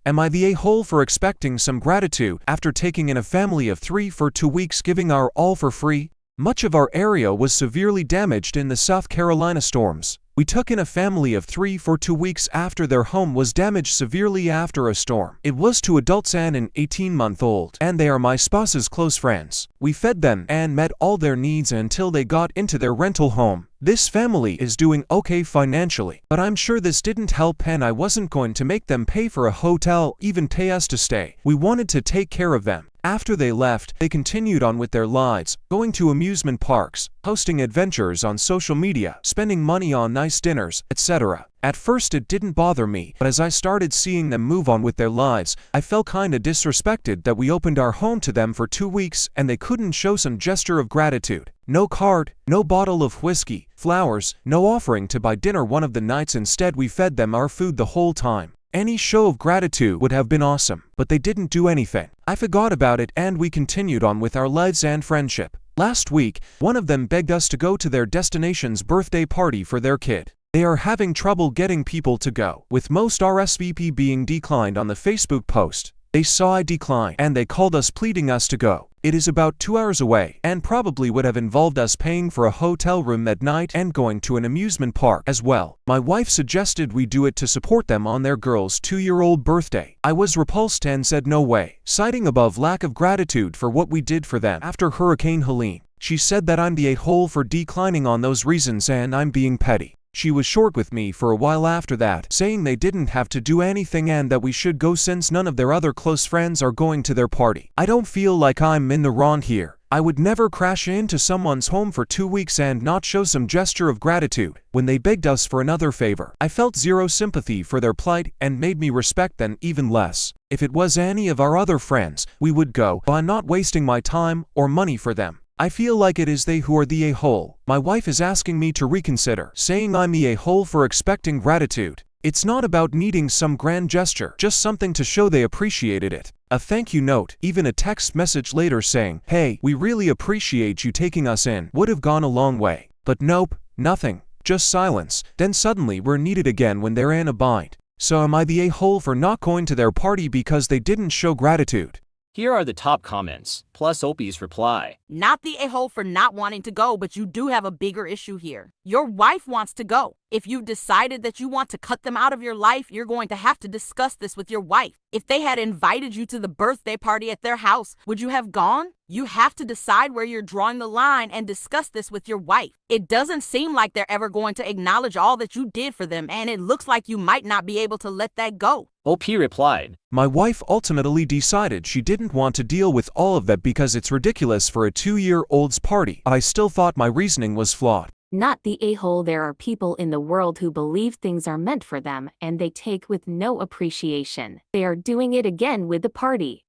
Am I the a-hole for expecting some gratitude after taking in a family of 3 for 2 weeks, giving our all for free? Much of our area was severely damaged in the South Carolina storms. We took in a family of 3 for 2 weeks after their home was damaged severely after a storm. It was 2 adults and an 18-month-old, and they are my spouse's close friends. We fed them and met all their needs until they got into their rental home. This family is doing okay financially, but I'm sure this didn't help, and I wasn't going to make them pay for a hotel, even pay us to stay. We wanted to take care of them. After they left, they continued on with their lives, going to amusement parks, posting adventures on social media, spending money on nice dinners, etc. At first it didn't bother me, but as I started seeing them move on with their lives, I felt kinda disrespected that we opened our home to them for 2 weeks and they couldn't show some gesture of gratitude. No card, no bottle of whiskey, flowers, no offering to buy dinner one of the nights. Instead, we fed them our food the whole time. Any show of gratitude would have been awesome, but they didn't do anything. I forgot about it and we continued on with our lives and friendship. Last week, one of them begged us to go to their destination's birthday party for their kid. They are having trouble getting people to go, with most RSVP being declined on the Facebook post. They saw I decline and they called us pleading us to go. It is about 2 hours away and probably would have involved us paying for a hotel room that night and going to an amusement park as well. My wife suggested we do it to support them on their girl's 2-year-old birthday. I was repulsed and said no way, citing above lack of gratitude for what we did for them after Hurricane Helene. She said that I'm the a-hole for declining on those reasons and I'm being petty. She was short with me for a while after that, saying they didn't have to do anything and that we should go since none of their other close friends are going to their party. I don't feel like I'm in the wrong here. I would never crash into someone's home for 2 weeks and not show some gesture of gratitude when they begged us for another favor. I felt zero sympathy for their plight and made me respect them even less. If it was any of our other friends, we would go, but I'm not wasting my time or money for them. I feel like it is they who are the a-hole. My wife is asking me to reconsider, saying I'm the a-hole for expecting gratitude. It's not about needing some grand gesture, just something to show they appreciated it. A thank you note, even a text message later saying, "Hey, we really appreciate you taking us in," would have gone a long way. But nope, nothing, just silence. Then suddenly we're needed again when they're in a bind. So am I the a-hole for not going to their party because they didn't show gratitude? Here are the top comments, plus Opie's reply. Not the a-hole for not wanting to go, but you do have a bigger issue here. Your wife wants to go. If you've decided that you want to cut them out of your life, you're going to have to discuss this with your wife. If they had invited you to the birthday party at their house, would you have gone? You have to decide where you're drawing the line and discuss this with your wife. It doesn't seem like they're ever going to acknowledge all that you did for them, and it looks like you might not be able to let that go. OP replied, My wife ultimately decided she didn't want to deal with all of that because it's ridiculous for a 2-year-old's party. I still thought my reasoning was flawed. Not the a-hole. There are people in the world who believe things are meant for them and they take with no appreciation. They are doing it again with the party.